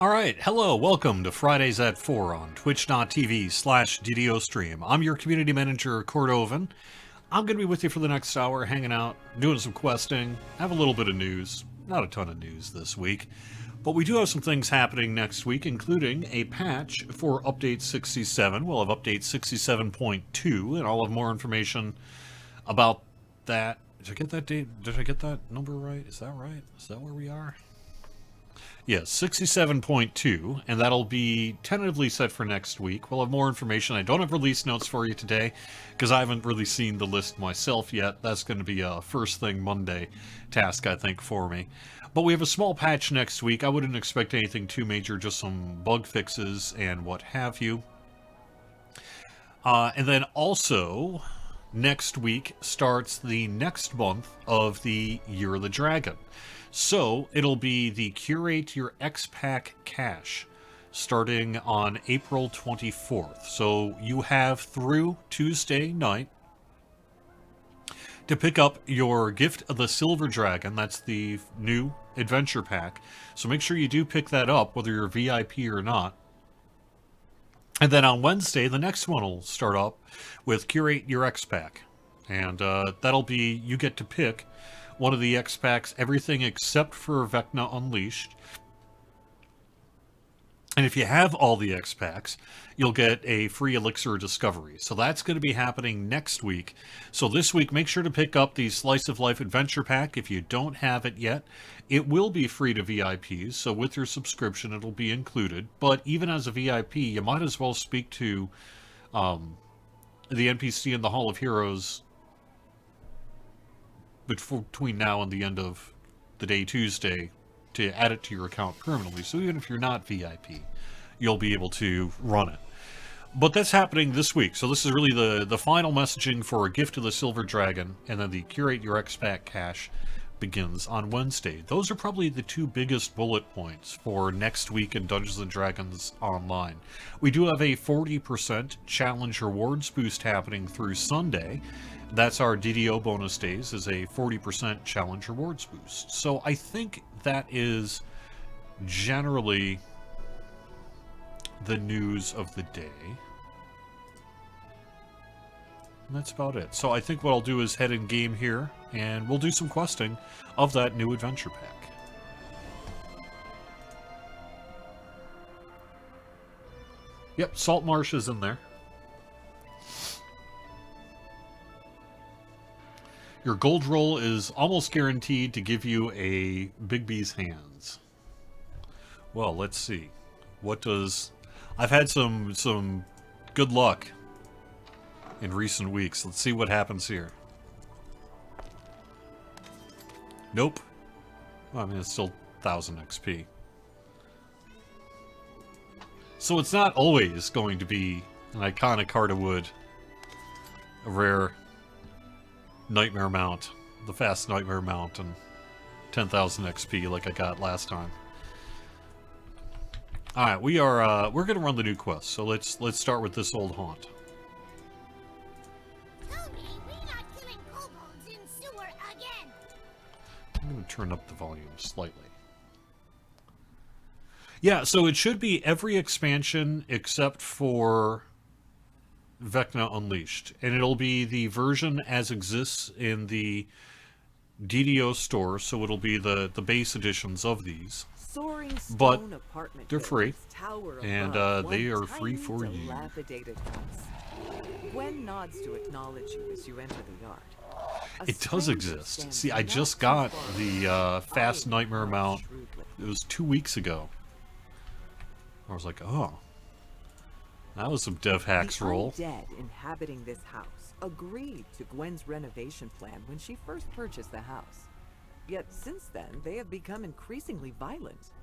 Alright, hello, welcome to Fridays at 4 on twitch.tv/DDO stream. I'm your community manager, Cordovan. I'm going to be with you for the next hour, hanging out, doing some questing, have a little bit of news. Not a ton of news this week, but we do have some things happening next week, including a patch for Update 67. We'll have Update 67.2, and I'll have more information about that. Did I get that date? Did I get that number right? Is that right? Is that where we are? Yes, 67.2, and that'll be tentatively set for next week. We'll have more information. I don't have release notes for you today, because I haven't really seen the list myself yet. That's going to be a first thing Monday task, I think, for me. But we have a small patch next week. I wouldn't expect anything too major, just some bug fixes and what have you. And then also, next week starts the next month of the Year of the Dragon. So, it'll be the Curate Your X-Pack cache, starting on April 24th. So, you have through Tuesday night to pick up your Gift of the Silver Dragon. That's the new adventure pack. So make sure you do pick that up, whether you're VIP or not. And then on Wednesday, the next one will start up with Curate Your X-Pack. And that'll be, you get to pick one of the X-Packs, everything except for Vecna Unleashed. And if you have all the X-Packs, you'll get a free Elixir Discovery. So that's going to be happening next week. So this week, make sure to pick up the Slice of Life Adventure Pack if you don't have it yet. It will be free to VIPs, so with your subscription, it'll be included. But even as a VIP, you might as well speak to the NPC in the Hall of Heroes between now and the end of the day Tuesday to add it to your account permanently. So even if you're not VIP, you'll be able to run it. But that's happening this week. So this is really the final messaging for a Gift of the Silver Dragon, and then the Curate Your X-Pack cache begins on Wednesday. Those are probably the two biggest bullet points for next week in Dungeons & Dragons Online. We do have a 40% challenge rewards boost happening through Sunday. That's our DDO bonus days, is a 40% challenge rewards boost. So I think that is generally the news of the day. And that's about it. So I think what I'll do is head in game here, and we'll do some questing of that new adventure pack. Yep, Salt Marsh is in there. Your gold roll is almost guaranteed to give you a Big B's hands. Well, let's see. What does... I've had some good luck in recent weeks. Let's see what happens here. Nope. Well, I mean, it's still 1000 XP. So it's not always going to be an iconic Heart of Wood, a rare Nightmare Mount, the fast Nightmare Mount, and 10,000 XP like I got last time. Alright, we're gonna run the new quest, so let's start with this old haunt. Tell me we're not killing kobolds in sewer again. I'm gonna turn up the volume slightly. Yeah, so it should be every expansion except for Vecna Unleashed, and it'll be the version as exists in the DDO store, so it'll be the base editions of these. But they're free, and they are free for you. Gwen nods to acknowledge you as you enter the yard. It does exist. See, I just got the fast Nightmare Mount. It was 2 weeks ago. I was like, oh. That was some dev hacks roll. The undead inhabiting this house agreed to Gwen's renovation plan when she first purchased the house. Yet since then, they have become increasingly violent.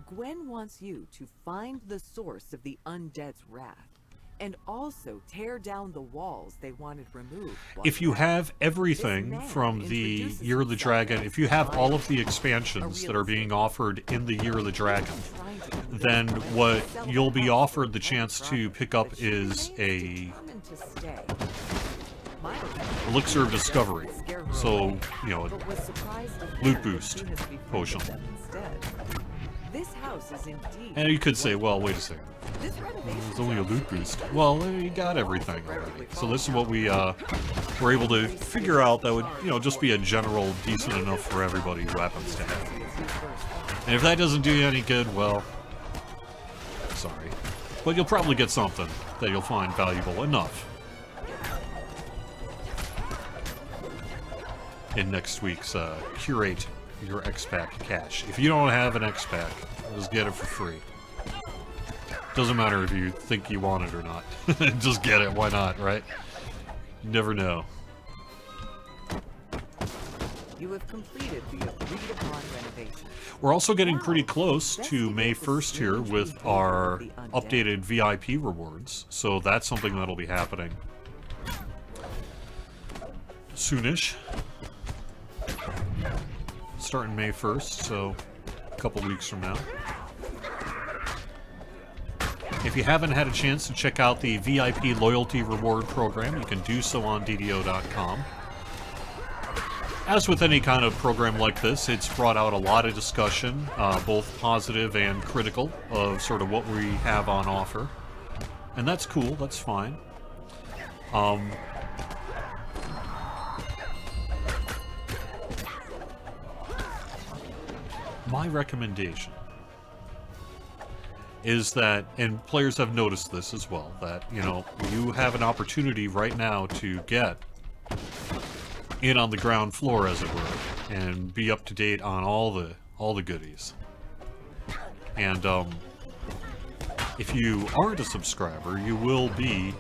Gwen wants you to find the source of the undead's wrath, and also tear down the walls they wanted removed. If you have everything from the Year of the Dragon, if you have all of the expansions that are being offered in the Year of the Dragon, then what you'll be offered the chance to pick up is a Elixir of Discovery. So, you know, loot boost potion. This house house is indeed. And you could say, well, wait a second. This renovation It's only a job loot boost. Well, you got everything already. So this is what we were able to figure out that would, just be a general decent enough for everybody who happens to have it. And if that doesn't do you any good, well, sorry. But you'll probably get something that you'll find valuable enough in next week's Curate Your X-Pack Cache. If you don't have an X-Pack, just get it for free. Doesn't matter if you think you want it or not. Just get it, why not, right? You never know. You have completed the agreed-upon renovation. We're also getting pretty close to May 1st here with our updated VIP rewards, so that's something that'll be happening soonish. Starting May 1st, so a couple weeks from now. If you haven't had a chance to check out the VIP Loyalty Reward Program, you can do so on DDO.com. As with any kind of program like this, it's brought out a lot of discussion, both positive and critical, of sort of what we have on offer. And that's cool, that's fine. My recommendation is that, and players have noticed this as well, that, you have an opportunity right now to get in on the ground floor, as it were, and be up to date on all the goodies. And if you aren't a subscriber, you will be,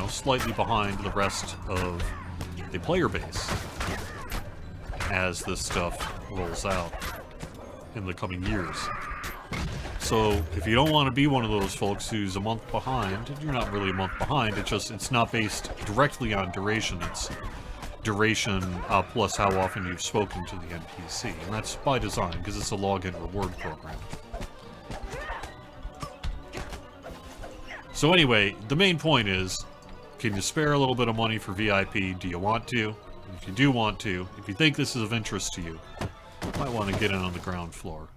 slightly behind the rest of the player base as this stuff rolls out in the coming years. So if you don't want to be one of those folks who's a month behind, you're not really a month behind, it's not based directly on duration, it's duration plus how often you've spoken to the NPC, and that's by design because it's a login reward program. So anyway, the main point is, can you spare a little bit of money for VIP? Do you want to? If you do want to, if you think this is of interest to you, you might want to get in on the ground floor.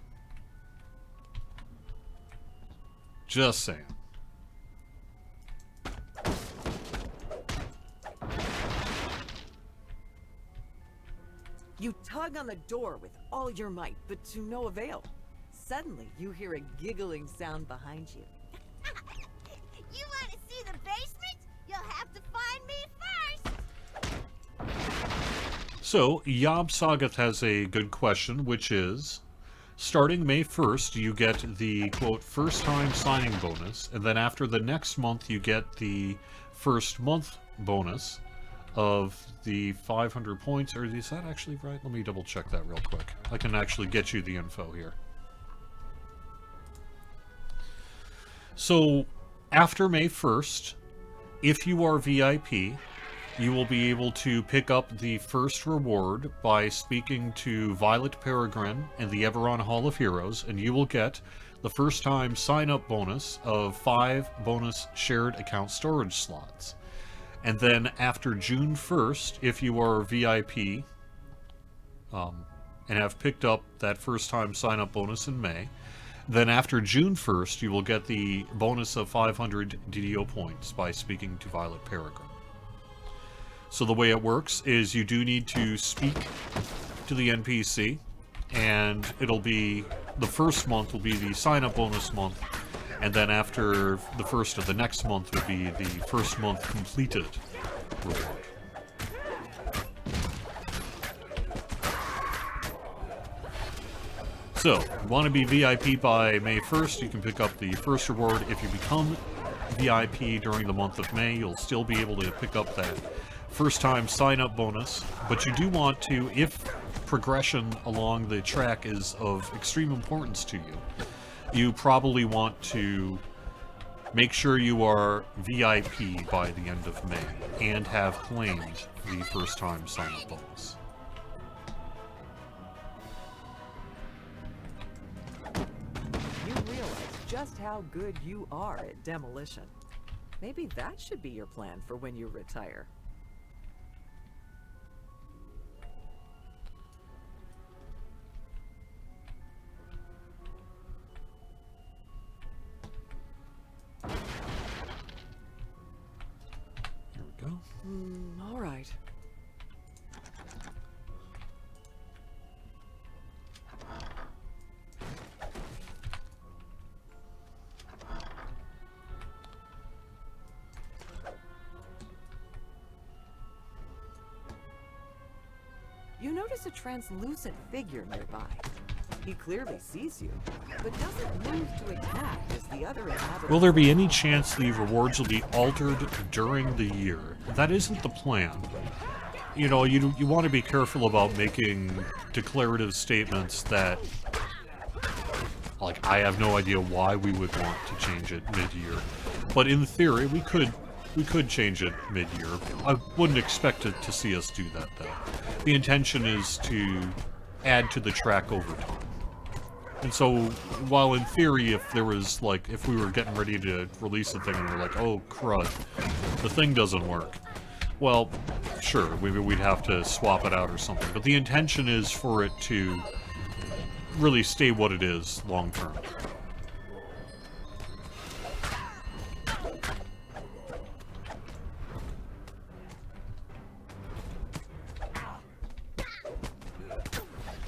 Just saying. You tug on the door with all your might, but to no avail. Suddenly, you hear a giggling sound behind you. You want to see the basement? You'll have to find me first. So, Yob Sagat has a good question, which is, starting May 1st, you get the, quote, first-time signing bonus, and then after the next month, you get the first month bonus of the 500 points. Or is that actually right? Let me double-check that real quick. I can actually get you the info here. So, after May 1st, if you are VIP, you will be able to pick up the first reward by speaking to Violet Peregrine and the Everon Hall of Heroes, and you will get the first time sign-up bonus of 5 bonus shared account storage slots. And then after June 1st, if you are VIP and have picked up that first time sign-up bonus in May, then after June 1st, you will get the bonus of 500 DDO points by speaking to Violet Peregrine. So the way it works is you do need to speak to the NPC, and it'll be, the first month will be the sign-up bonus month, and then after the first of the next month would be the first month completed reward. So, you want to be VIP by May 1st, you can pick up the first reward. If you become VIP during the month of May, you'll still be able to pick up that first time sign-up bonus, but you do want to, if progression along the track is of extreme importance to you, you probably want to make sure you are VIP by the end of May and have claimed the first time sign-up bonus. You realize just how good you are at demolition. Maybe that should be your plan for when you retire. notice a translucent figure nearby. He clearly sees you, but doesn't move to attack as the other inhabitants. Will there be any chance the rewards will be altered during the year? That isn't the plan. You know, you want to be careful about making declarative statements that, like, I have no idea why we would want to change it mid-year. But in theory, we could change it mid-year. I wouldn't expect it to see us do that, though. The intention is to add to the track over time. And so, while in theory, if there was, like, if we were getting ready to release the thing and we're like, oh, crud, the thing doesn't work, well, sure, we'd have to swap it out or something. But the intention is for it to really stay what it is long term.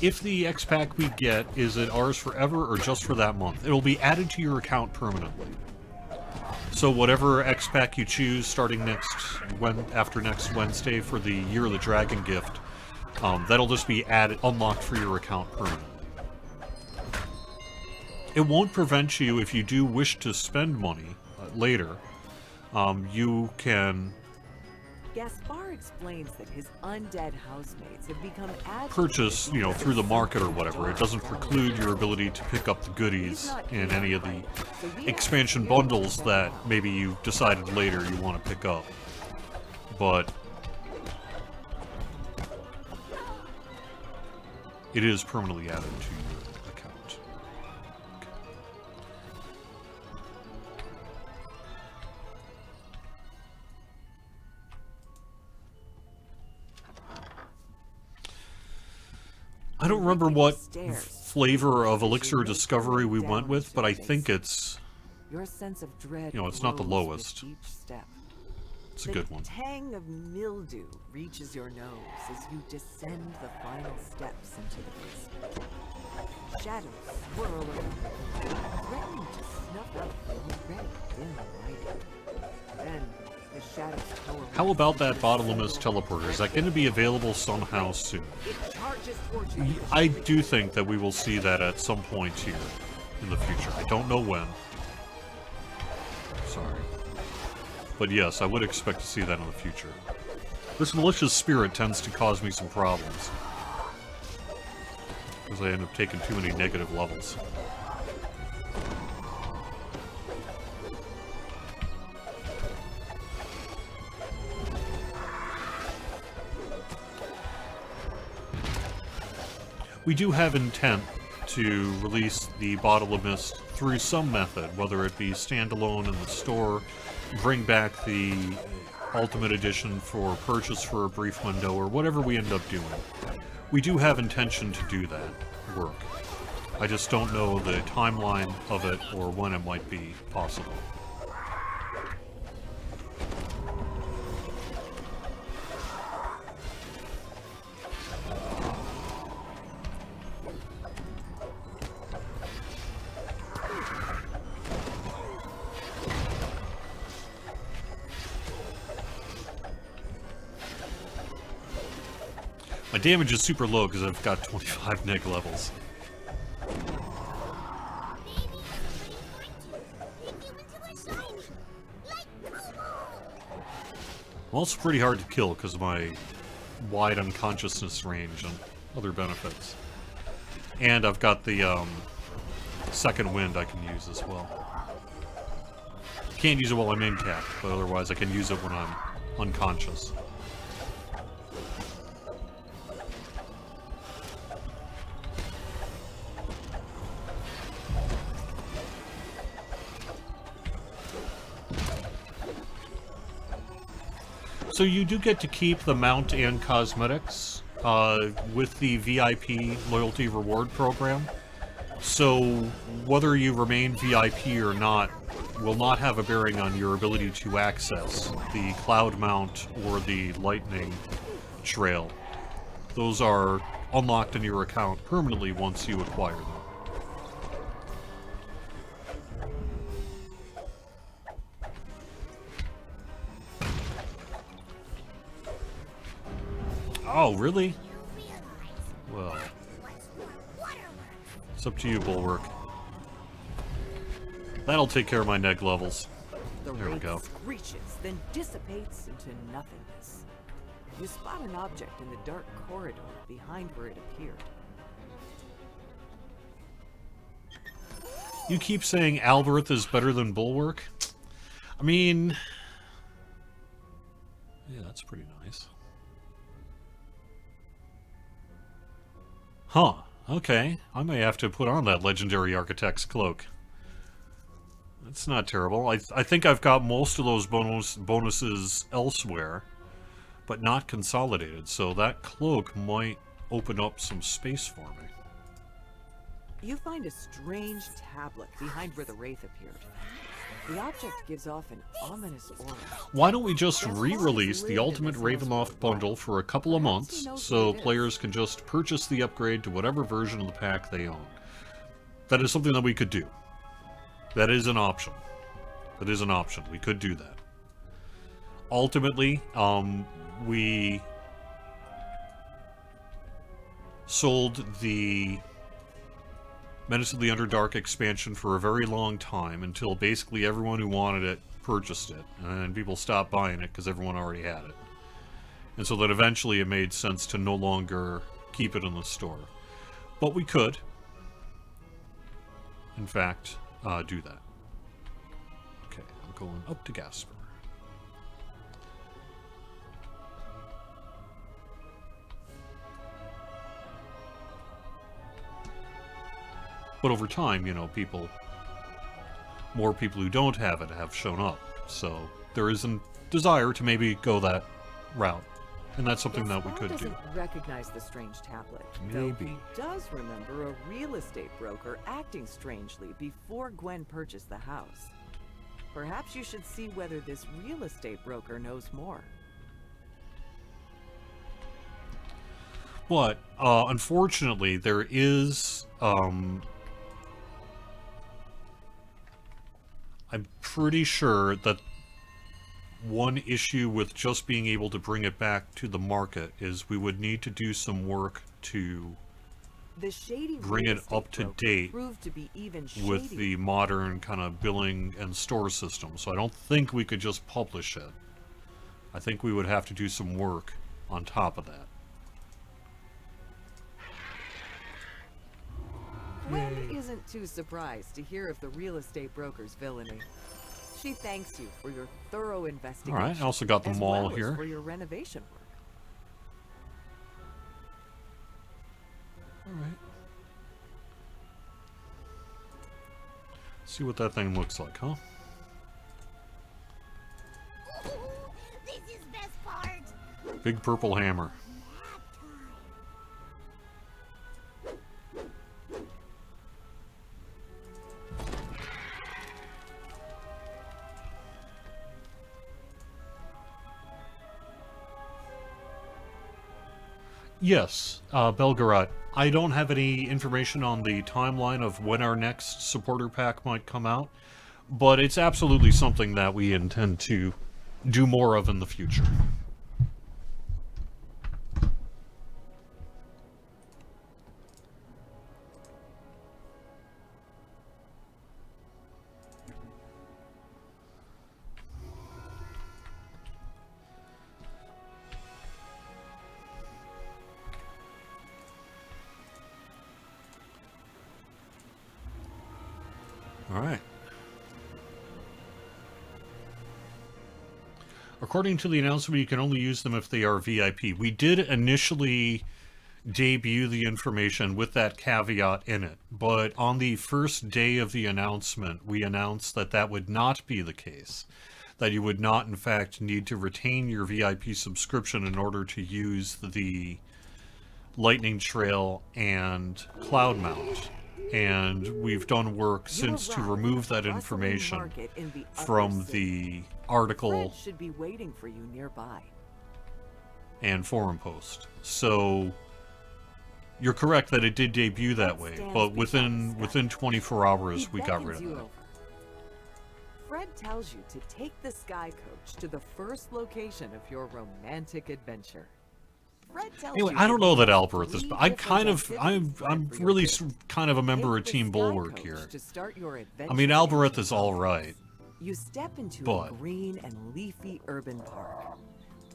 If the X-Pack we get, is it ours forever or just for that month? It'll be added to your account permanently. So whatever X-Pack you choose starting after next Wednesday for the Year of the Dragon gift, that'll just be unlocked for your account permanently. It won't prevent you if you do wish to spend money later. You can Gaspar explains that his undead housemates have become purchase, you know, through the market or whatever. It doesn't preclude your ability to pick up the goodies in any of the expansion bundles that maybe you decided later you want to pick up. But it is permanently added to your account. I don't remember what flavor of Elixir Discovery we went with, but I think it's, your sense of dread, you know, it's not the grows with lowest. each step. It's a good one. The tang of mildew reaches your nose as you descend the final steps into the basement. Shadows swirl around the room, threatening to snuff out the already dim lighting. Then the shadows coalesce. How about that Bottomless teleporter? Is that going to be available somehow soon? It charges towards you. I do think that we will see that at some point here in the future. I don't know when. Sorry. But yes, I would expect to see that in the future. This malicious spirit tends to cause me some problems. Because I end up taking too many negative levels. We do have intent to release the Bottle of Mist through some method, whether it be standalone in the store, bring back the Ultimate Edition for purchase for a brief window, or whatever we end up doing. We do have intention to do that work. I just don't know the timeline of it or when it might be possible. My damage is super low because I've got 25 neg levels. Well, it's pretty hard to kill because of my wide unconsciousness range and other benefits. And I've got the second wind I can use as well. Can't use it while I'm in cap, but otherwise I can use it when I'm unconscious. So you do get to keep the mount and cosmetics with the VIP loyalty reward program. So whether you remain VIP or not will not have a bearing on your ability to access the cloud mount or the lightning trail. Those are unlocked in your account permanently once you acquire them. Oh, really? You realize up to you, Bulwark. That'll take care of my neg levels. The There we wraith go. screeches, then dissipates into nothingness. You spot an object in the dark corridor behind where it appeared. You keep saying Alberth is better than Bulwark? I mean... yeah, that's pretty nice. Huh. Okay. I may have to put on that Legendary Architect's cloak. That's not terrible. I think I've got most of those bonuses elsewhere, but not consolidated, so that cloak might open up some space for me. You find a strange tablet behind where the wraith appeared. The object gives off an ominous aura. Why don't we just re-release the Ultimate Ravenloft bundle for a couple of months, so players can just purchase the upgrade to whatever version of the pack they own? That is something that we could do. That is an option. That is an option. We could do that. Ultimately, we sold the Menace of the Underdark expansion for a very long time, until basically everyone who wanted it purchased it, and people stopped buying it because everyone already had it. And so that eventually it made sense to no longer keep it in the store. But we could, in fact, do that. Okay, I'm going up to Gasper. But over time, you know, more people who don't have it have shown up. So there is a desire to maybe go that route. And that's something that we could do. Doesn't recognize the strange tablet. Maybe. Though he does remember a real estate broker acting strangely before Gwen purchased the house. Perhaps you should see whether this real estate broker knows more. But, unfortunately, there is, I'm pretty sure that one issue with just being able to bring it back to the market is we would need to do some work to The shady bring real it estate up to broker date proved to be even with shadier. the modern kind of billing and store system. So I don't think we could just publish it. I think we would have to do some work on top of that. Gwen isn't too surprised to hear of the real estate broker's villainy. She thanks you for your thorough investigation. All right, I also got the as mall well as here. for your renovation work. All right. See what that thing looks like, huh? Ooh, this is best part. Big purple hammer. Yes, Belgorod. I don't have any information on the timeline of when our next supporter pack might come out, but it's absolutely something that we intend to do more of in the future. All right. According to the announcement, you can only use them if they are VIP. We did initially debut the information with that caveat in it, but on the first day of the announcement, we announced that that would not be the case, that you would not, in fact, need to retain your VIP subscription in order to use the Lightning Trail and Cloud Mount. And we've done work since to remove that information from the article Fred should be waiting for you nearby. and forum post. So you're correct that it did debut that way, but within 24 hours He we got rid beckons of you it. over. Fred tells you to take the Sky Coach to the first location of your romantic adventure. Fred tells Anyway, you I don't that know that he has Albert is. 3 I different kind of, activities planned I'm for your really trip. kind of a member of Take the Team Sky Bulwark Coach here. to start your I mean, adventure Albereth into is all Valhalla. right, You step into but a green and leafy urban park.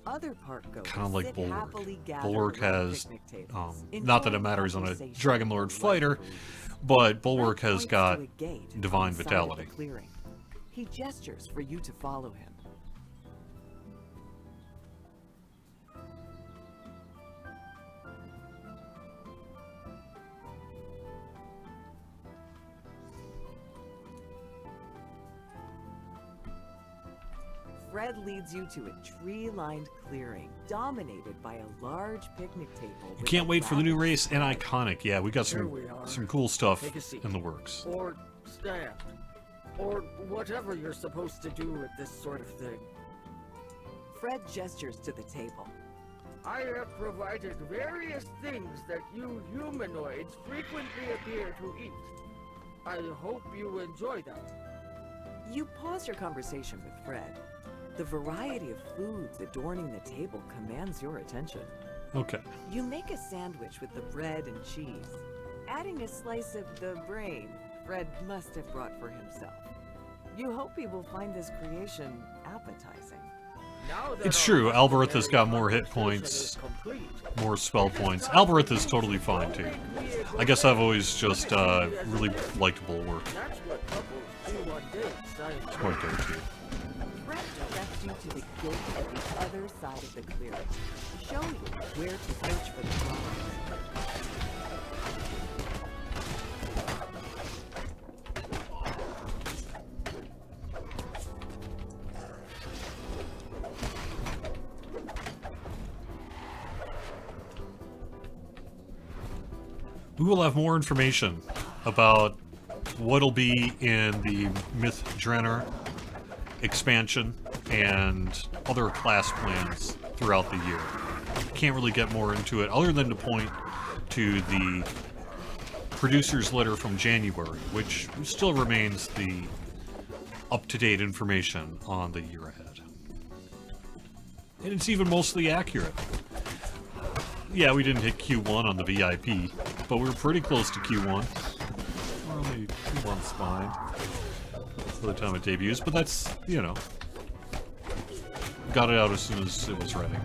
Other park goers kind of like sit Bulwark. happily gathered Bulwark around has, picnic tables, not that it enjoying matters on a conversation Dragon under Lord light fighter, breeze. but Bulwark Fred has points got to a gate divine on the side of vitality. the clearing. He gestures for you to follow him. Fred leads you to a tree-lined clearing dominated by a large picnic table. with Can't a wait for the new lavish race and spread. Iconic. Yeah, we got Here we are. some cool stuff Take a seat. in the works. Or stand. Or whatever you're supposed to do with this sort of thing. Fred gestures to the table. I have provided various things that you humanoids frequently appear to eat. I hope you enjoy them. You pause your conversation with Fred. The variety of foods adorning the table commands your attention. Okay. You make a sandwich with the bread and cheese, adding a slice of the brain Fred must have brought for himself. You hope he will find this creation appetizing. Now that It's our true, Albereth has necessary got more hit conversation points, is complete, more spell points. Albereth is totally fine too. I guess I've always just really liked Bulwark. that's what couples do on dates, I It's quite good too. Fred directs you to the gate at the other side of the clearing, show you where to search for the flowers. We will have more information about what'll be in the Myth Drenner expansion and other class plans throughout the year. Can't really get more into it other than to point to the producer's letter from January, which still remains the up-to-date information on the year ahead. And it's even mostly accurate. Yeah, we didn't hit Q1 on the VIP, but we were pretty close to Q1. We're only 2 months behind for the time it debuts, but that's, you know, got it out as soon as it was ready.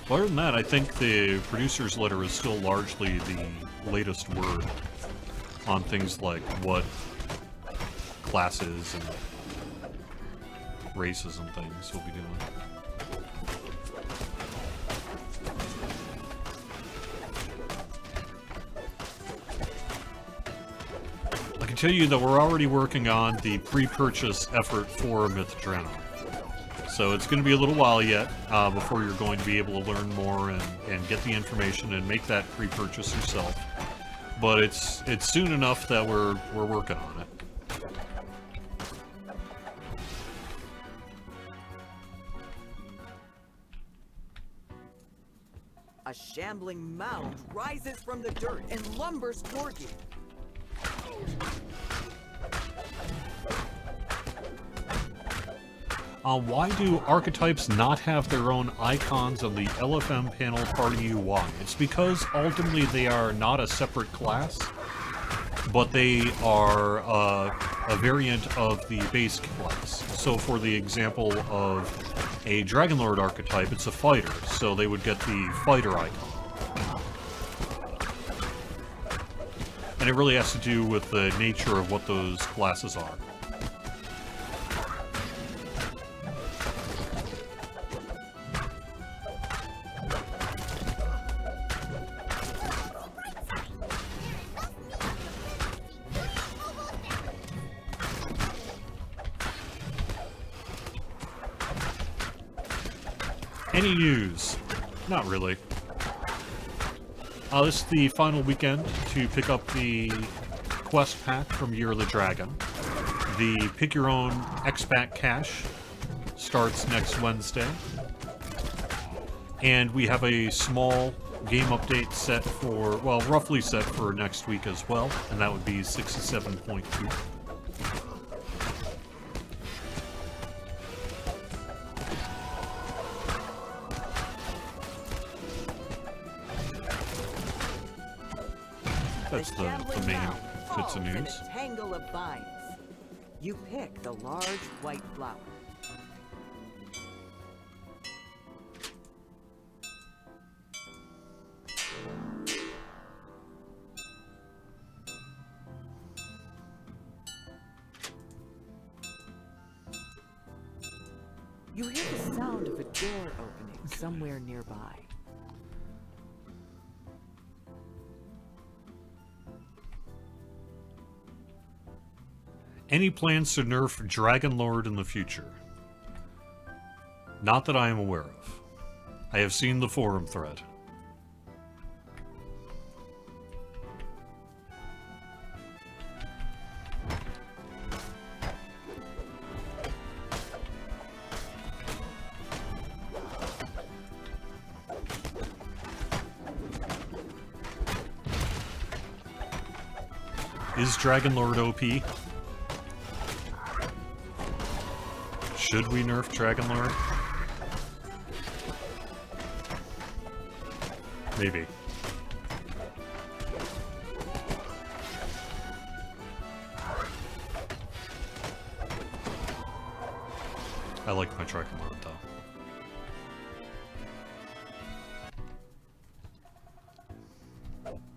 But other than that, I think the producer's letter is still largely the latest word on things like what classes and races and things we'll be doing. I can tell you that we're already working on the pre-purchase effort for Myth Drenner. So it's going to be a little while yet before you're going to be able to learn more and get the information and make that pre-purchase yourself. But it's soon enough that we're working on it. A shambling mound rises from the dirt and lumbers toward you. Why do archetypes not have their own icons on the LFM panel party UI? It's because ultimately they are not a separate class, but they are a variant of the base class. So for the example of a Dragonlord archetype, it's a fighter, so they would get the fighter icon. And it really has to do with the nature of what those classes are. Any news? Not really. This is the final weekend to pick up the quest pack from Year of the Dragon. The Pick Your Own X-Pack cache starts next Wednesday. And we have a small game update set for, well, roughly set for next week as well, and that would be 67.2. That's the shambling main mound bits of falls in news. a tangle of vines. You pick the large white flower. You hear the sound of a door opening somewhere nearby. Any plans to nerf Dragon Lord in the future? Not that I am aware of. I have seen the forum thread. Is Dragon Lord OP? Should we nerf Dragon Lord? Maybe. I like my Dragon Lord though.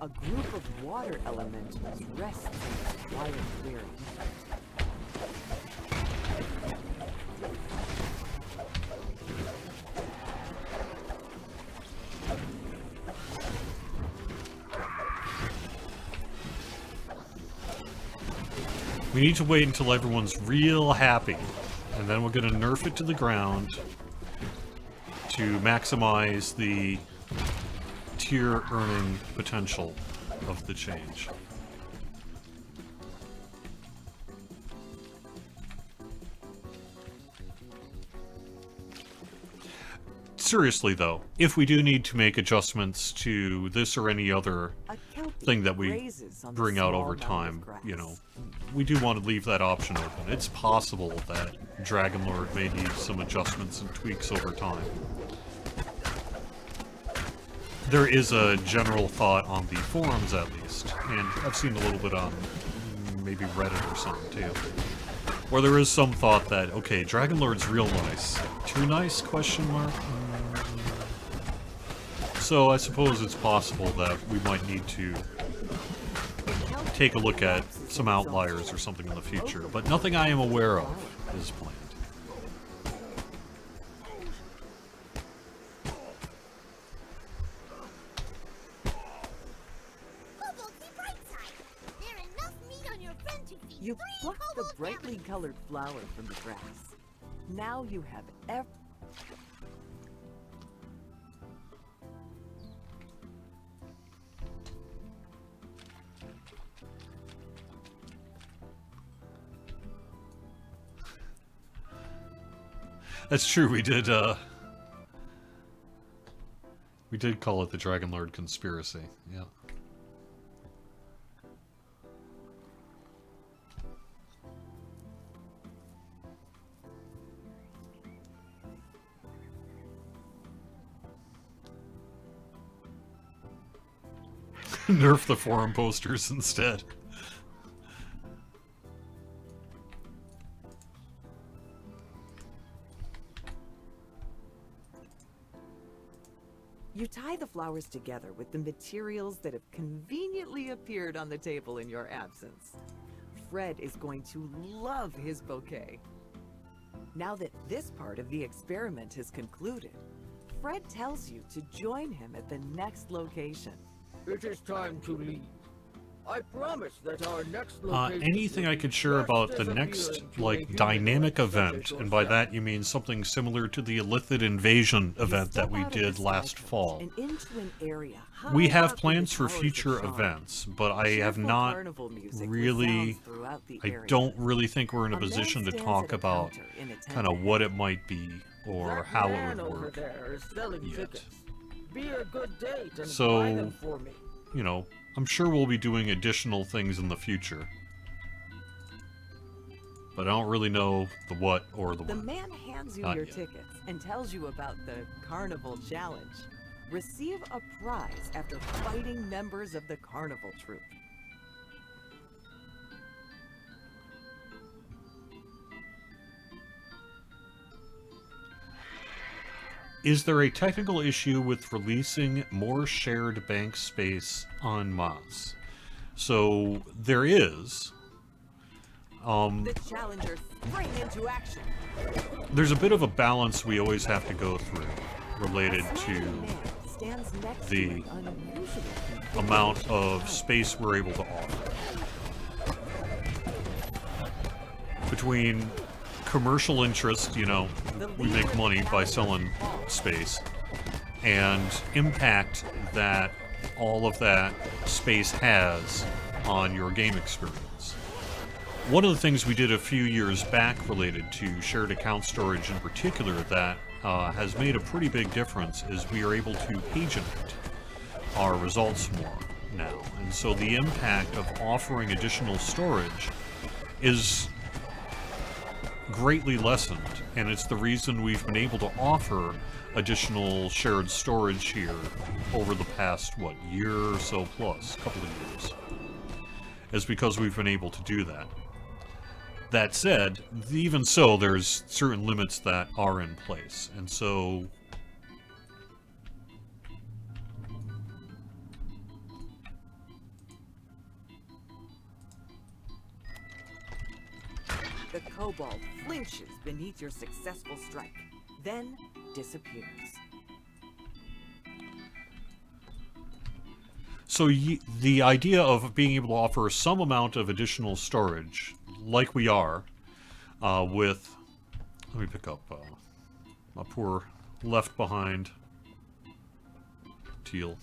A group of water elementals rests in this quiet clearing. We need to wait until everyone's real happy, and then we're gonna nerf it to the ground to maximize the tier earning potential of the change. Seriously though, if we do need to make adjustments to this or any other A kelpie thing that we grazes on the bring out small over mound of time, grass. you know, we do want to leave that option open. It's possible that Dragon Lord may need some adjustments and tweaks over time. There is a general thought on the forums, at least, and I've seen a little bit on maybe Reddit or something too, where there is some thought that, okay, Dragon Lord's real nice. Too nice? Question mark. So I suppose it's possible that we might need to take a look at some outliers or something in the future, but nothing I am aware of is planned. Kobold, keep right side. There's enough meat on your friend to feed You 3 pluck the kobold brightly families. colored flower from the grass. Now you have That's true, we did call it the Dragon Lord conspiracy, yeah. Nerf the forum posters instead. You tie the flowers together with the materials that have conveniently appeared on the table in your absence. Fred is going to love his bouquet. Now that this part of the experiment has concluded, Fred tells you to join him at the next location. It is time to leave. I promise that our next location Anything will I be could share just about as the appealing next, to a like, humanoid dynamic such as event, and by yourself. that you mean something similar to the Illithid Invasion You event that step we out of did the last sky fall. and into an area We high have up in plans the for towers of future Charm. events, but I have Cheerful not carnival music really, resounds throughout the I area. don't really think we're in a A man position to stands talk at a about counter in a tent kind of ahead. what it might be or That how it man would over work. there is selling yet. tickets. Be a good date and So- buy them for me. You know, I'm sure we'll be doing additional things in the future. But I don't really know the what or the The when. man hands you Not your yet. tickets and tells you about the Carnival Challenge. Receive a prize after fighting members of the Carnival Troupe. is there a technical issue with releasing more shared bank space en masse? So there is. The challengers spring into action. There's a bit of a balance we always have to go through related to the amount of space we're able to offer. Between commercial interest, you know, we make money by selling space, and impact that all of that space has on your game experience. One of the things we did a few years back related to shared account storage in particular that has made a pretty big difference is we are able to paginate our results more now. And so the impact of offering additional storage is greatly lessened, and it's the reason we've been able to offer additional shared storage here over the past, what, year or so plus, couple of years. Is because we've been able to do that. That said, even so, there's certain limits that are in place, and so the kobold flinches beneath your successful strike, then disappears. So the idea of being able to offer some amount of additional storage, like we are, with... Let me pick up my poor left behind Teal.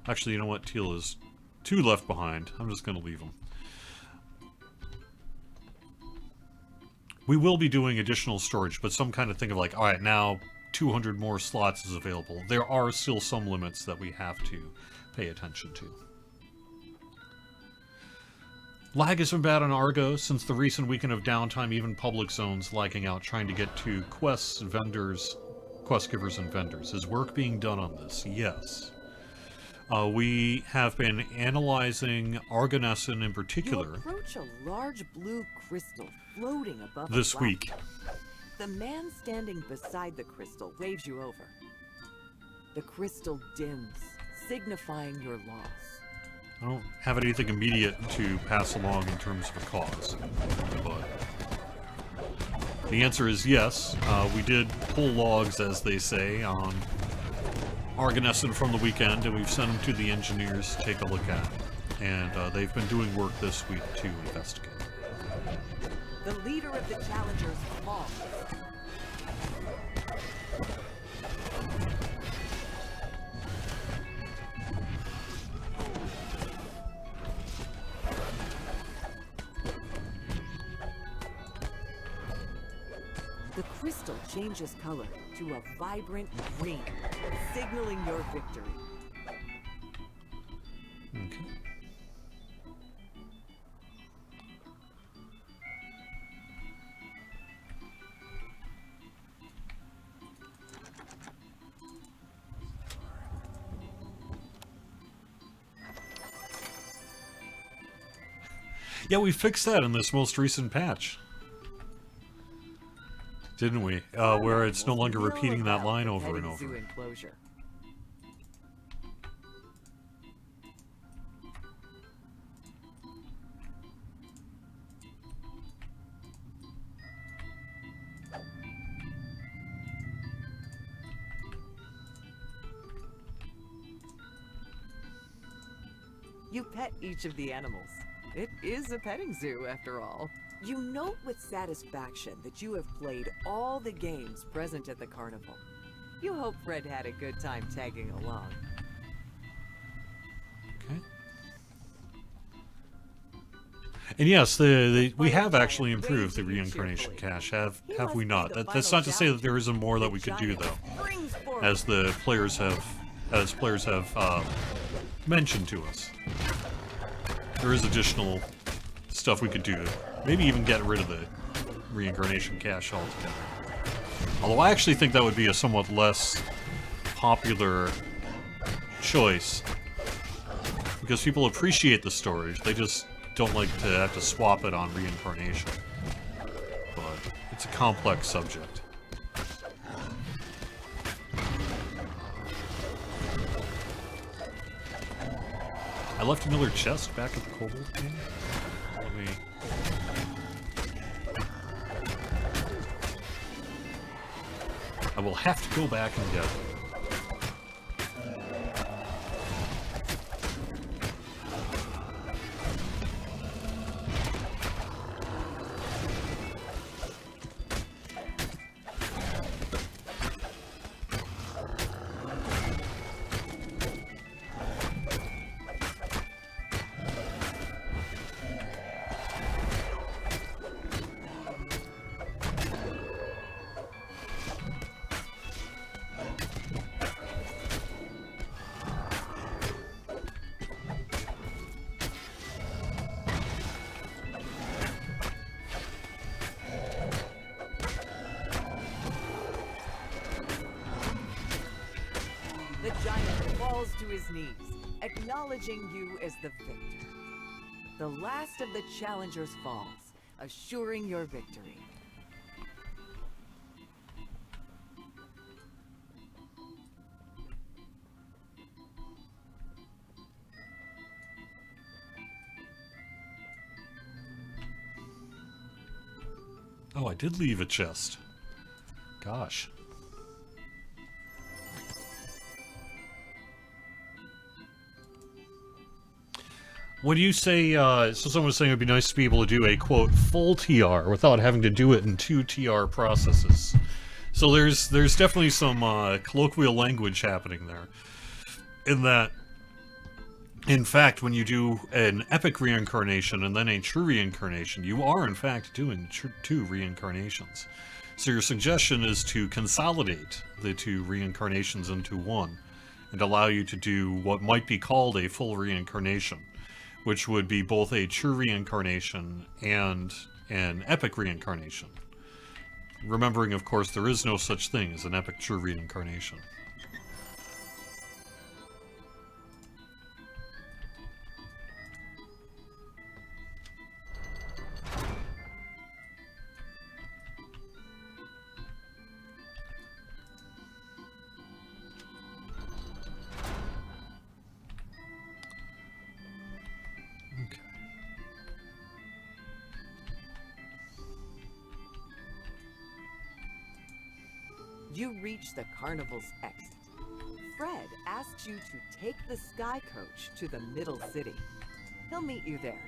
Actually, you know what? Teal is 2 left behind. I'm just going to leave them. We will be doing additional storage, but some kind of thing of like, alright, now 200 more slots is available. There are still some limits that we have to pay attention to. Lag has been bad on Argo since the recent weekend of downtime, even public zones lagging out trying to get to quests, vendors, quest givers and vendors. Is work being done on this? Yes. We have been analyzing Argonessin in particular. You approach a large blue crystal floating above this a week. The man standing beside the crystal waves you over. The crystal dims, signifying your loss. I don't have anything immediate to pass along in terms of a cause, but the answer is yes. We did pull logs, as they say, on Argonessin from the weekend, and we've sent them to the engineers to take a look at. And they've been doing work this week to investigate. The leader of the challengers falls. The crystal changes color to a vibrant green, signaling your victory. Okay. Yeah, we fixed that in this most recent patch. Didn't we? Where it's no longer repeating that line over and over. You pet each of the animals. It is a petting zoo, after all. You note with satisfaction that you have played all the games present at the carnival. You hope Fred had a good time tagging along. Okay. And yes, we have actually improved the reincarnation cache, have we not? That's not to say that there isn't more that we could do, though, as the players have mentioned to us. There is additional stuff we could do. Maybe even get rid of the reincarnation cache altogether. Although I actually think that would be a somewhat less popular choice, because people appreciate the storage, they just don't like to have to swap it on reincarnation. But It's a complex subject. I left another chest back at the Kobold King. Let me... I will have to go back and get it. The giant falls to his knees, acknowledging you as the victor. The last of the challengers falls, assuring your victory. Oh, I did leave a chest. Gosh. When you say, so someone was saying it would be nice to be able to do a, quote, full TR without having to do it in 2 TR processes. So there's definitely some colloquial language happening there. In that, in fact, when you do an epic reincarnation and then a true reincarnation, you are in fact doing 2 reincarnations. So your suggestion is to consolidate the 2 reincarnations into one and allow you to do what might be called a full reincarnation, which would be both a true reincarnation and an epic reincarnation. Remembering, of course, there is no such thing as an epic true reincarnation. You reach the carnival's exit. Fred asks you to take the Sky Coach to the middle city. He'll meet you there.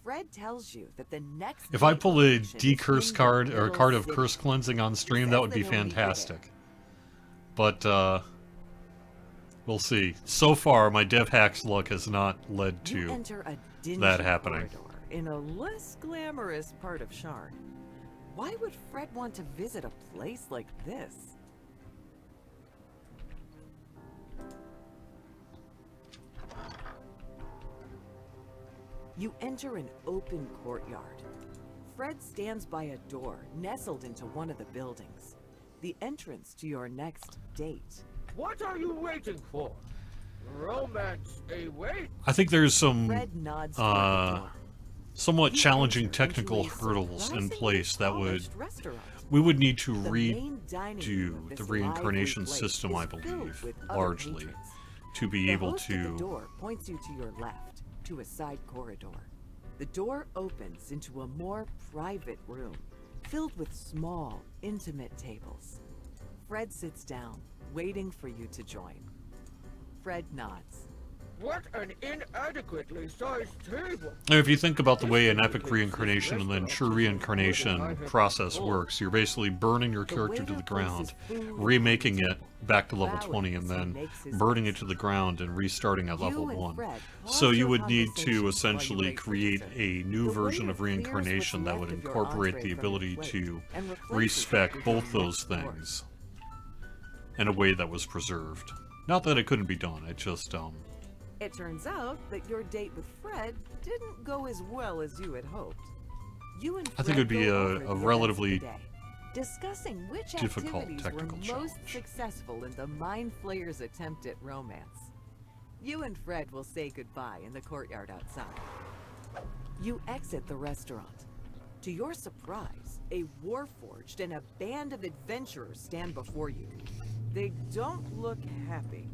Fred tells you that the next... If I pull a location is decurse in the card or a middle card of city. curse cleansing on stream, that would be He says that he'll meet you there. fantastic. But, we'll see. So far, my dev hacks luck has not led You to enter a dingy that happening. corridor in a less glamorous part of Shard. Why would Fred want to visit a place like this? You enter an open courtyard. Fred stands by a door nestled into one of the buildings. The entrance to your next date. What are you waiting for? Romance awaits. I think there's some Fred nods toward the door. somewhat You challenging enter technical into a hurdles in surprisingly place that would... polished restaurant. We would need to The main dining room of redo this the reincarnation lively place system, I is filled believe, with other largely, patrons. to be The able host at the to... door points you to your left, to a side corridor. The door opens into a more private room, filled with small, intimate tables. Fred sits down, waiting for you to join. Fred nods. What an inadequately sized table. And if you think about the way an epic reincarnation and then true reincarnation process works, you're basically burning your character to the ground, remaking it back to level 20, and then burning it to the ground and restarting at level 1. So you would need to essentially create a new version of reincarnation that would incorporate the ability to respec both those things in a way that was preserved. Not that it couldn't be done, it just, It turns out that your date with Fred didn't go as well as you had hoped. You and I think Fred it would be go a over the events of the relatively day, discussing which difficult activities technical were most challenge. successful in the Mind Flayer's attempt at romance. You and Fred will say goodbye in the courtyard outside. You exit the restaurant. To your surprise, a warforged and a band of adventurers stand before you. They don't look happy.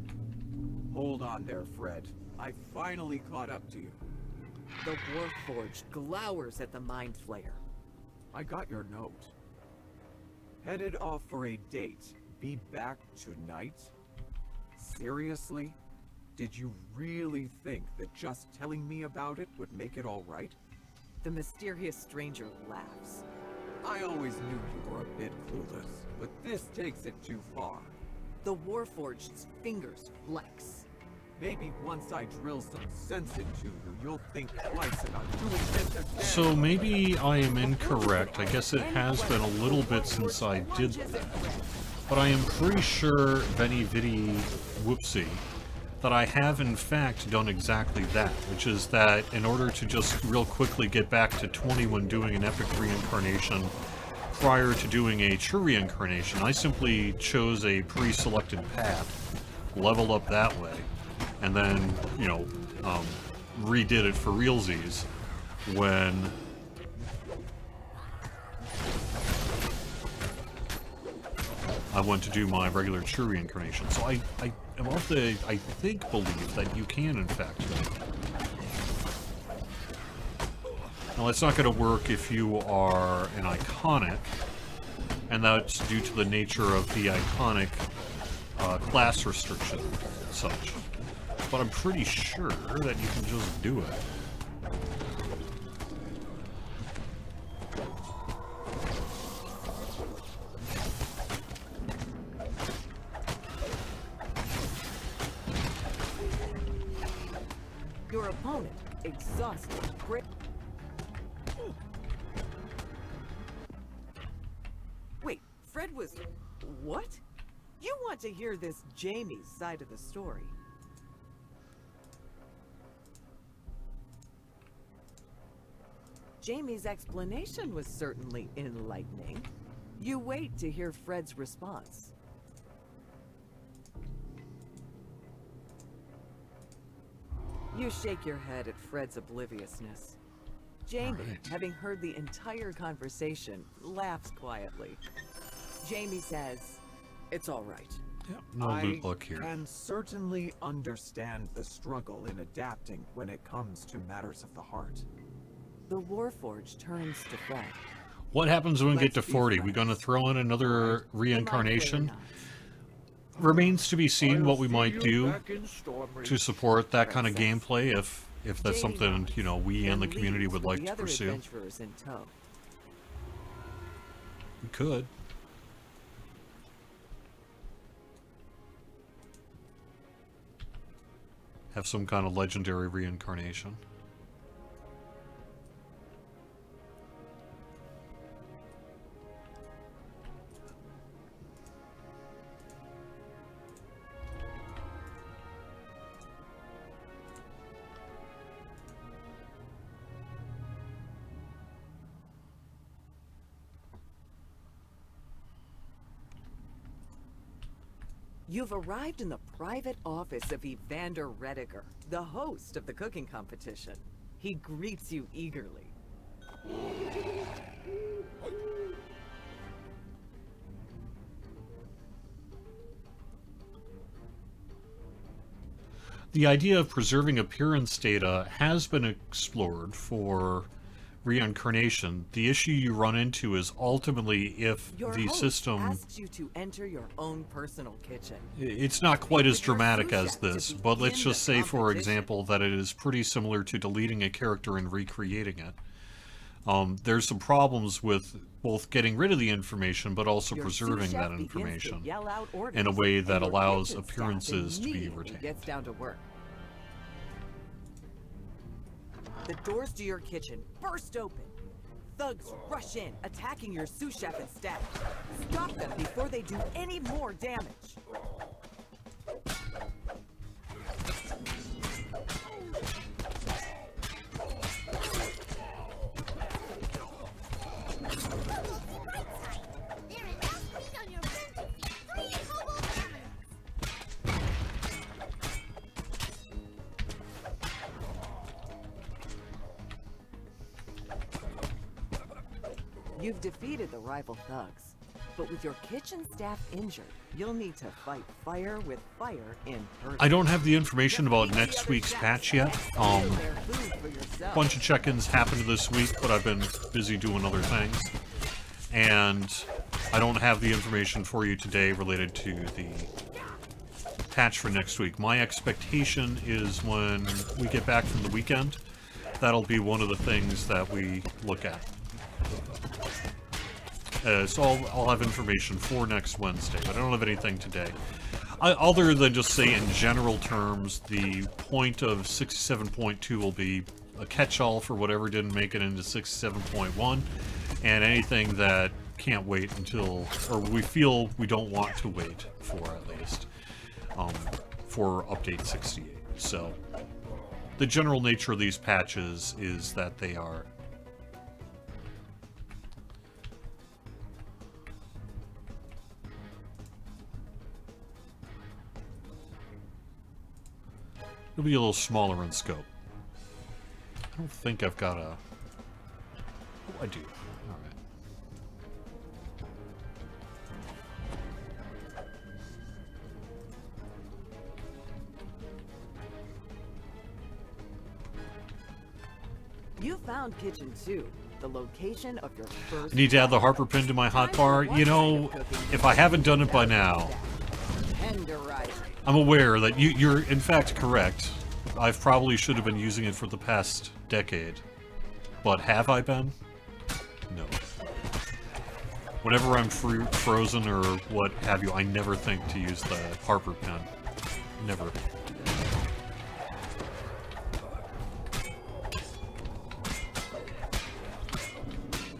Hold on there, Fred. I finally caught up to you. The warforged glowers at the mind flayer. I got your note. Headed off for a date. Be back tonight? Seriously? Did you really think that just telling me about it would make it all right? The mysterious stranger laughs. I always knew you were a bit clueless, but this takes it too far. The warforged's fingers flex. Maybe once I drill some sense into you, you'll think twice about doing this again. So maybe I am incorrect. I guess it has been a little bit since I did that. But I am pretty sure, Veni Vidi Whoopsie, that I have in fact done exactly that, which is that in order to just real quickly get back to 20 when doing an epic reincarnation prior to doing a true reincarnation, I simply chose a pre-selected path, leveled up that way, and then, you know, redid it for realsies when I went to do my regular true reincarnation. So I am of the, I think, believe that you can, in fact, do it. Now, that's not going to work if you are an iconic, and that's due to the nature of the iconic class restriction and such. But I'm pretty sure that you can just do it. Your opponent, exhausted, Wait, Fred was... What? You want to hear this Jamie's side of the story. Jamie's explanation was certainly enlightening. You wait to hear Fred's response. You shake your head at Fred's obliviousness. Jamie, Right. having heard the entire conversation, laughs quietly. Jamie says, "It's all right." Yeah, no loot luck here. I can certainly understand the struggle in adapting when it comes to matters of the heart. The Warforged turns to Fred. What happens when we get to Let's be 40? We friends. gonna throw in another reincarnation? The mind flayer nods. Remains to be seen what we I'll might see you do back in Stormreach. to support that kind of Princess. gameplay if that's Jamie something, nods, you know, we and the then community leaves would with like the to other pursue. adventurers in tow. We could. Have some kind of legendary reincarnation. You've arrived in the private office of Evander Rediger, the host of the cooking competition. He greets you eagerly. The idea of preserving appearance data has been explored for reincarnation. The issue you run into is ultimately if Your the host system... asks you to enter your own personal kitchen. It's not quite as With your dramatic sous as chef to this, but let's begin just the say, for competition. example, that it is pretty similar to deleting a character and recreating it. There's some problems with both getting rid of the information, but also Your sous preserving chef that begins to information yell out orders, in a way and that your allows kitchen staff appearances to be immediately retained. Gets down to work. The doors to your kitchen burst open. Thugs rush in, attacking your sous chef and staff. Stop them before they do any more damage. There is no squeeze on your room to feed 3 hobo barons. You've defeated the rival thugs, but with your kitchen staff injured, you'll need to fight fire with fire in person. I don't have the information about next week's patch yet. Steal their food for yourself. Bunch of check-ins happened this week, but I've been busy doing other things. And I don't have the information for you today related to the patch for next week. My expectation is when we get back from the weekend, that'll be one of the things that we look at. So I'll have information for next Wednesday, but I don't have anything today. Other than just say in general terms, the point of 67.2 will be a catch-all for whatever didn't make it into 67.1, and anything that can't wait until, or we feel we don't want to wait for at least, for update 68. So, the general nature of these patches is that they are it'll be a little smaller in scope. I don't think I've got a... Oh, I do. Alright. You found Kitchen 2, the location of your first... I need to add the Harper pin to my hotbar. You know, if I haven't done it by now, Tenderizing. I'm aware that you're in fact correct. I've probably should have been using it for the past decade. But have I been? No. Whenever I'm frozen or what have you, I never think to use the Harper pen. Never.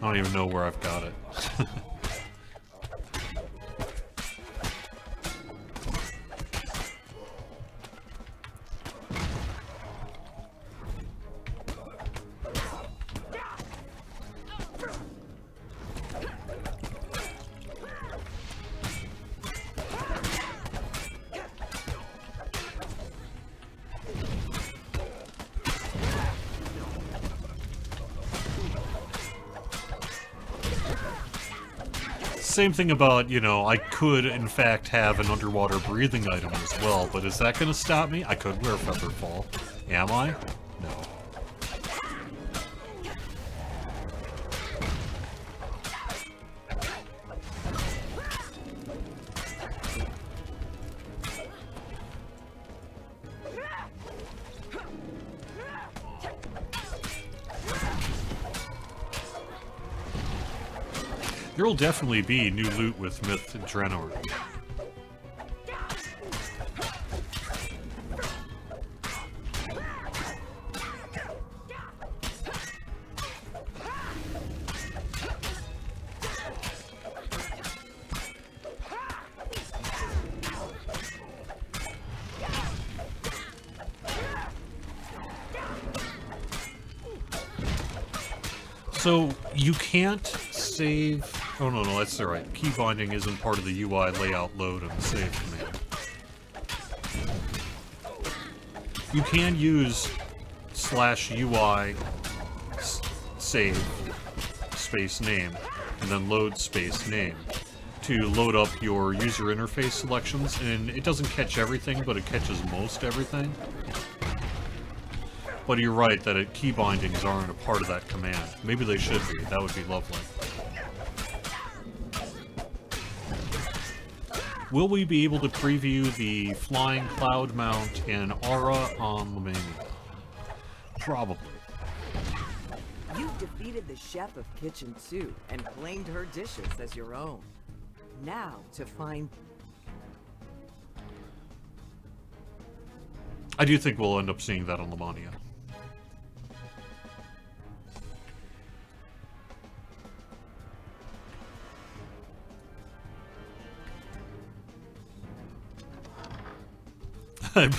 I don't even know where I've got it. Same thing about, you know, I could in fact have an underwater breathing item as well, but is that going to stop me? I could wear Featherfall. Am I? No. There will definitely be new loot with Myth and Draenor. So, you can't save... Oh, no, that's alright. Key binding isn't part of the UI layout load of the save command. You can use /UI save space name and then load space name to load up your user interface selections, and it doesn't catch everything, but it catches most everything. But you're right that key bindings aren't a part of that command. Maybe they should be. That would be lovely. Will we be able to preview the Flying Cloud Mount and Aura on Lamania? Probably. You've defeated the chef of Kitchen 2 and claimed her dishes as your own. Now to find... I do think we'll end up seeing that on Lamania.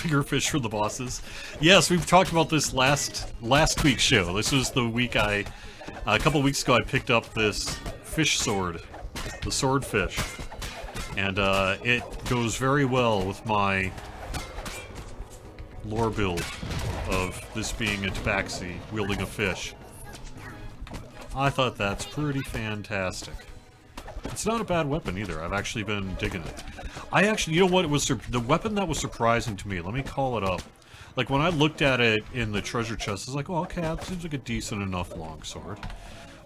Bigger fish for the bosses. Yes, we've talked about this last week's show. This was the week a couple weeks ago I picked up this fish sword, the swordfish, and it goes very well with my lore build of this being a tabaxi wielding a fish. I thought that's pretty fantastic. It's not a bad weapon either. I've actually been digging it. I actually, you know what, it was the weapon that was surprising to me. Let me call it up. Like, when I looked at it in the treasure chest, I was like, oh, okay, that seems like a decent enough longsword.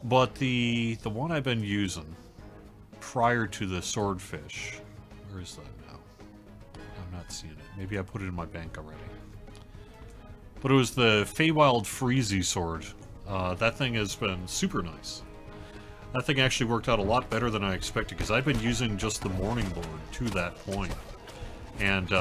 But the one I've been using prior to the swordfish, where is that now? I'm not seeing it. Maybe I put it in my bank already. But it was the Feywild Freezy sword. That thing has been super nice. That thing actually worked out a lot better than I expected, because I've been using just the Morning Lord to that point. And,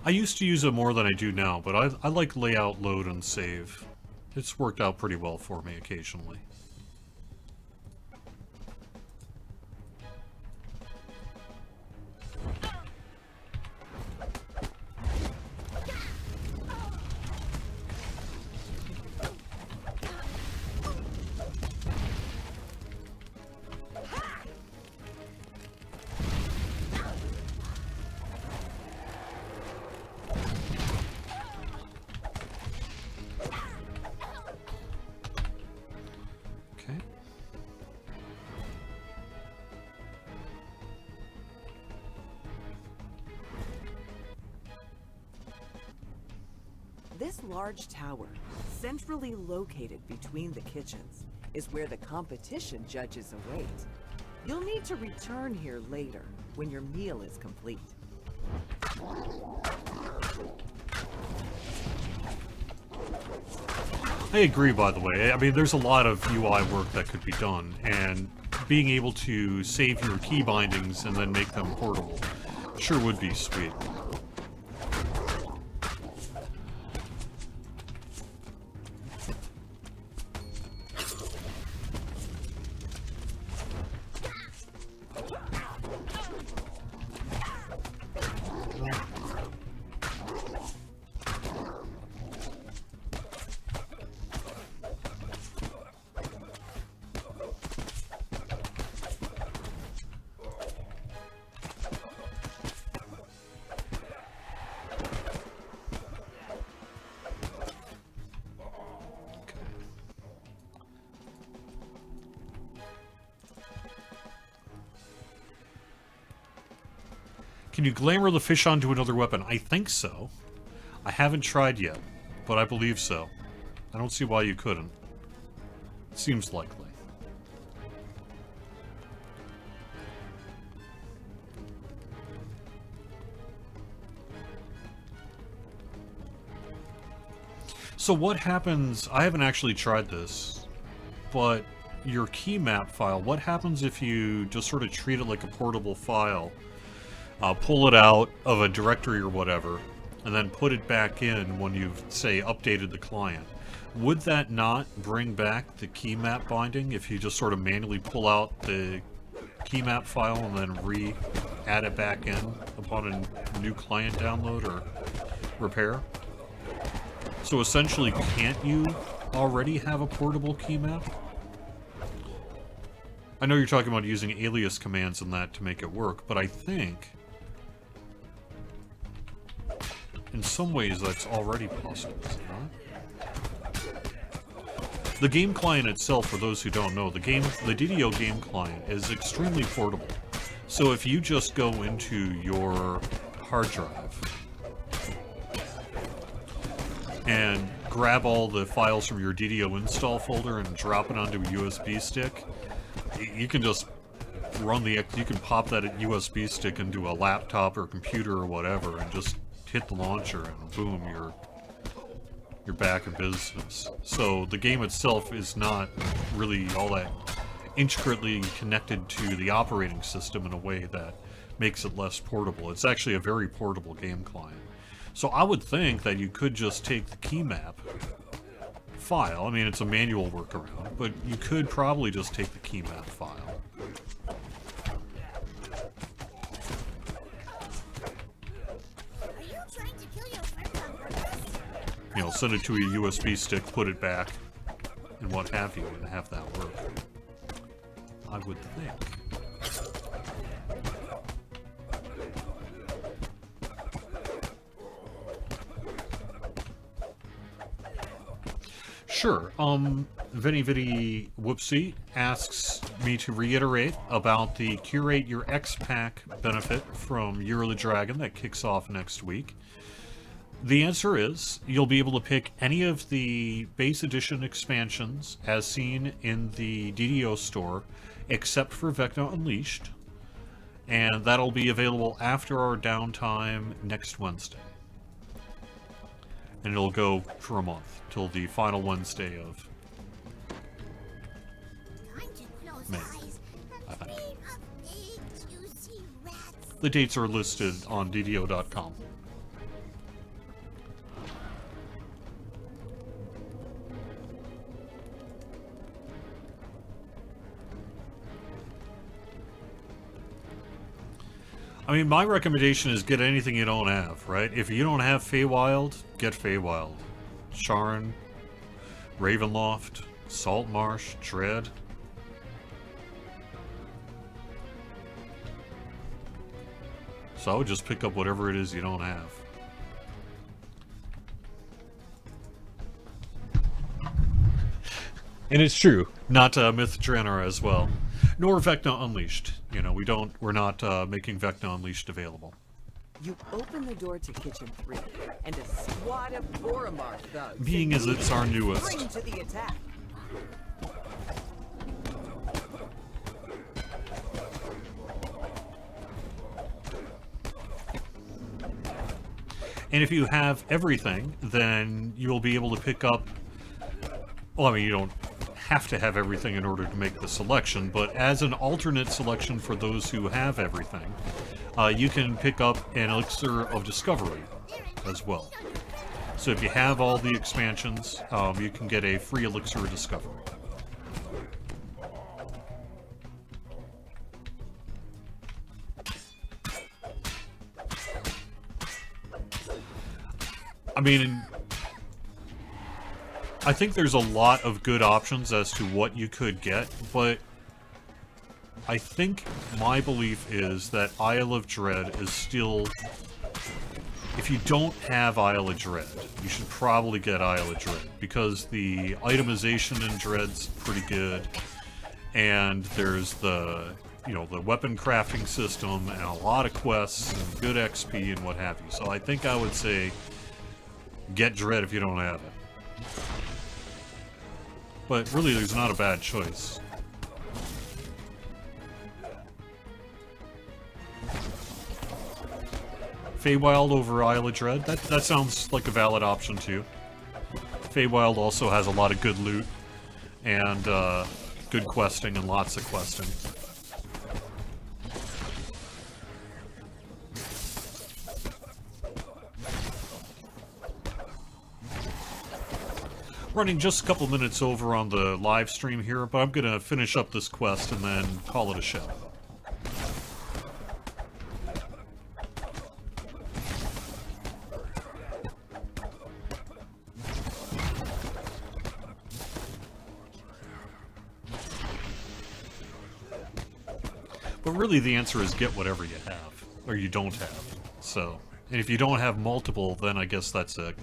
I used to use it more than I do now, but I like layout, load, and save. It's worked out pretty well for me occasionally. Okay. This large tower, centrally located between the kitchens, is where the competition judges await. You'll need to return here later, when your meal is complete. I agree, by the way. I mean, there's a lot of UI work that could be done, and being able to save your key bindings and then make them portable sure would be sweet. Can you glamour the fish onto another weapon? I think so. I haven't tried yet, but I believe so. I don't see why you couldn't. Seems likely. So what happens, I haven't actually tried this, but your key map file, what happens if you just sort of treat it like a portable file? Pull it out of a directory or whatever, and then put it back in when you've, say, updated the client. Would that not bring back the key map binding if you just sort of manually pull out the key map file and then re-add it back in upon a new client download or repair? So essentially, can't you already have a portable key map? I know you're talking about using alias commands and that to make it work, but I think in some ways that's already possible, is it not? The game client itself, for those who don't know, the DDO game client is extremely portable. So if you just go into your hard drive and grab all the files from your DDO install folder and drop it onto a USB stick, you can just run the... You can pop that USB stick into a laptop or computer or whatever and just hit the launcher and boom, you're back in business. So the game itself is not really all that intricately connected to the operating system in a way that makes it less portable. It's actually a very portable game client. So I would think that you could just take the key map file. I mean, it's a manual workaround, but you could probably just take the key map file. Are you trying to kill your friends on purpose? You know, send it to a USB stick, put it back, and what have you, and have that work. I would think. Sure. Vinny Vitty Whoopsie asks me to reiterate about the Curate Your X Pack benefit from Year of the Dragon that kicks off next week. The answer is, you'll be able to pick any of the base edition expansions as seen in the DDO store, except for Vecna Unleashed, and that'll be available after our downtime next Wednesday. And it'll go for a month, till the final Wednesday of Time to close May, eyes I and think. dream of big, juicy rats. The dates are listed on DDO.com. I mean, my recommendation is get anything you don't have, right? If you don't have Feywild, get Feywild. Sharn, Ravenloft, Saltmarsh, Dread. So I would just pick up whatever it is you don't have. And it's true, not Myth Draenor as well. Nor Vecna Unleashed. You know, we're not making Vecna Unleashed available. You open the door to Kitchen 3, and a squad of Boromar thugs Being as it's our newest. spring to the attack. And if you have everything, then you'll be able to pick up... Well, I mean, you don't have to have everything in order to make the selection, but as an alternate selection for those who have everything, you can pick up an Elixir of Discovery as well. So if you have all the expansions, you can get a free Elixir of Discovery. I mean, I think there's a lot of good options as to what you could get, but I think my belief is that Isle of Dread is still... If you don't have Isle of Dread, you should probably get Isle of Dread, because the itemization in Dread's pretty good, and there's the, you know, the weapon crafting system, and a lot of quests, and good XP, and what have you. So I think I would say get Dread if you don't have it. But really, there's not a bad choice. Feywild over Isle of Dread? That sounds like a valid option, too. Feywild also has a lot of good loot, and good questing, and lots of questing. Running just a couple minutes over on the live stream here, but I'm gonna finish up this quest and then call it a show. But really the answer is get whatever you have, or you don't have. So, and if you don't have multiple, then I guess that's a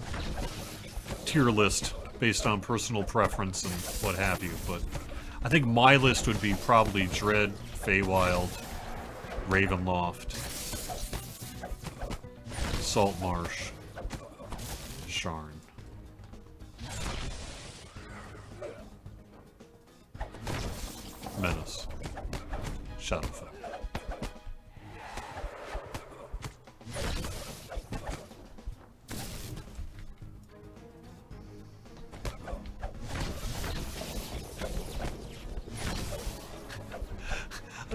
tier list based on personal preference and what have you, but I think my list would be probably Dread, Feywild, Ravenloft, Saltmarsh, Sharn. Menace. Shadowfell.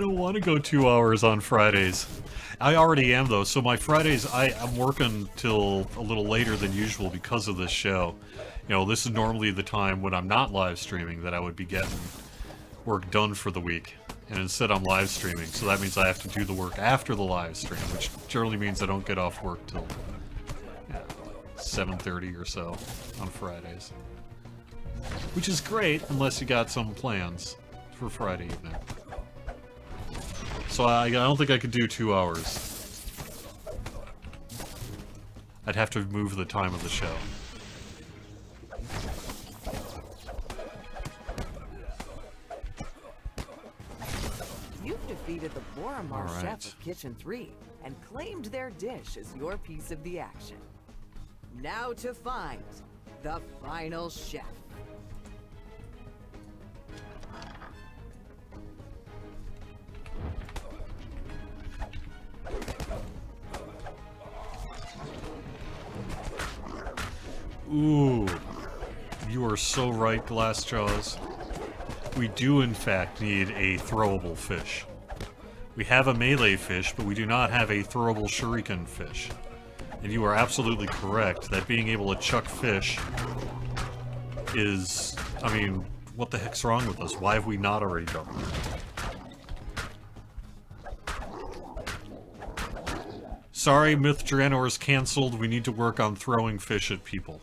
I don't want to go 2 hours on Fridays. I already am, though, so my Fridays, I'm working till a little later than usual because of this show. You know, this is normally the time when I'm not live streaming that I would be getting work done for the week. And instead I'm live streaming, so that means I have to do the work after the live stream, which generally means I don't get off work till 7:30 or so on Fridays. Which is great, unless you got some plans for Friday evening. So I don't think I could do 2 hours. I'd have to move the time of the show. You've defeated the Boromar All right. chef of Kitchen 3 and claimed their dish as your piece of the action. Now to find the final chef. Ooh, you are so right, Glassjaws. We do, in fact, need a throwable fish. We have a melee fish, but we do not have a throwable shuriken fish. And you are absolutely correct that being able to chuck fish is... I mean, what the heck's wrong with us? Why have we not already done that? Sorry, Myth Draenor is cancelled. We need to work on throwing fish at people.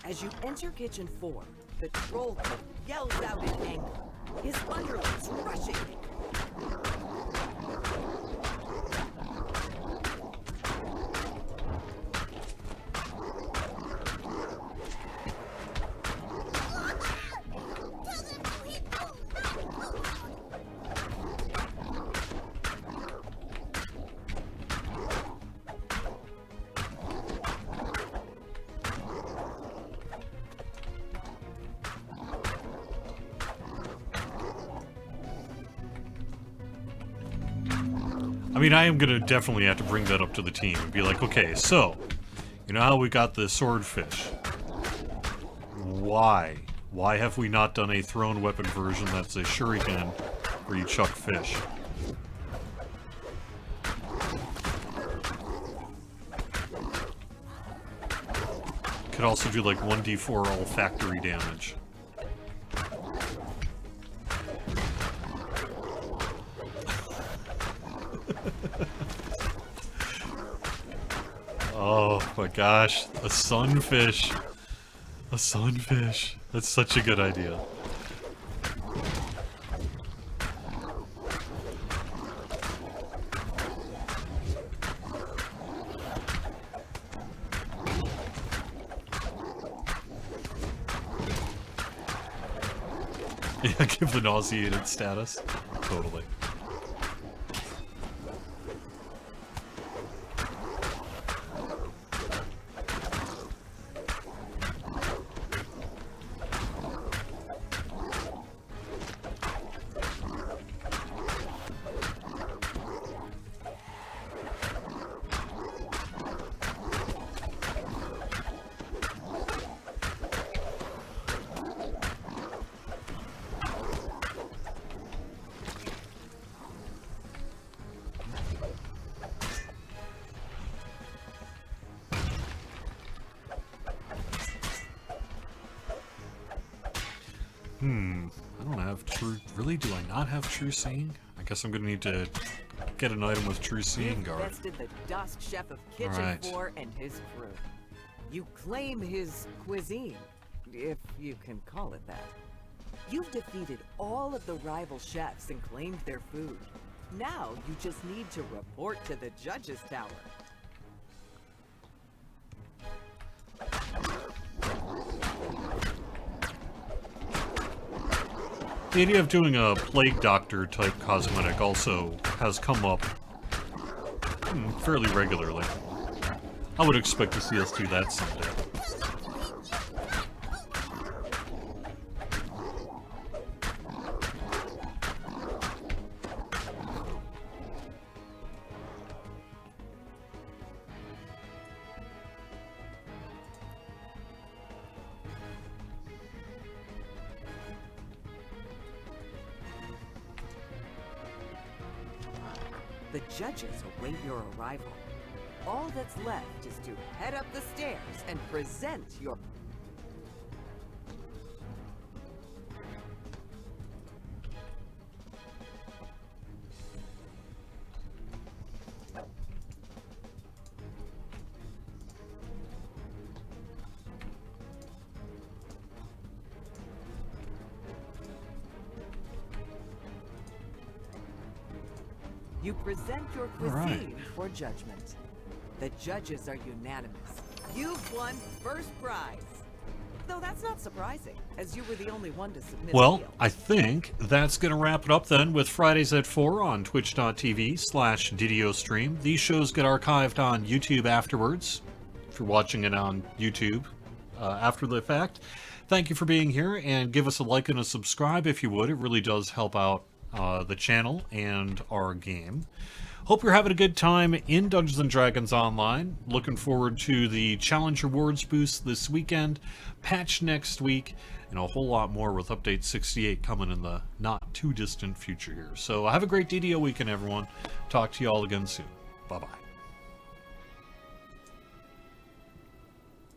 As you enter Kitchen 4, the troll cook yells out in anger, his underlings rushing. I mean, I am gonna definitely have to bring that up to the team and be like, okay, so, you know how we got the swordfish? Why? Why have we not done a thrown weapon version that's a shuriken where you chuck fish? Could also do like 1d4 olfactory damage. Oh my gosh, a sunfish. A sunfish. That's such a good idea. Yeah, give the nauseated status. Totally. I don't have true... Really? Do I not have true seeing? I guess I'm gonna need to get an item with true seeing You've guard. bested the Dusk Chef of Kitchen Alright. 4 and his crew. You claim his cuisine, if you can call it that. You've defeated all of the rival chefs and claimed their food. Now you just need to report to the judge's tower. The idea of doing a Plague Doctor type cosmetic also has come up fairly regularly. I would expect to see us do that someday. The judges await your arrival. All that's left is to head up the stairs and present your... You present your All right. cuisine for judgment. The judges are unanimous. You've won first prize. Though that's not surprising, as you were the only one to submit a Well, meal. I think that's going to wrap it up then with Fridays at 4 on twitch.tv/DDOstream. These shows get archived on YouTube afterwards, if you're watching it on YouTube after the fact. Thank you for being here, and give us a like and a subscribe if you would. It really does help out the channel and our game. Hope you're having a good time in Dungeons & Dragons Online. Looking forward to the Challenge Rewards boost this weekend, patch next week, and a whole lot more with Update 68 coming in the not-too-distant future here. So have a great DDO weekend, everyone. Talk to you all again soon. Bye-bye.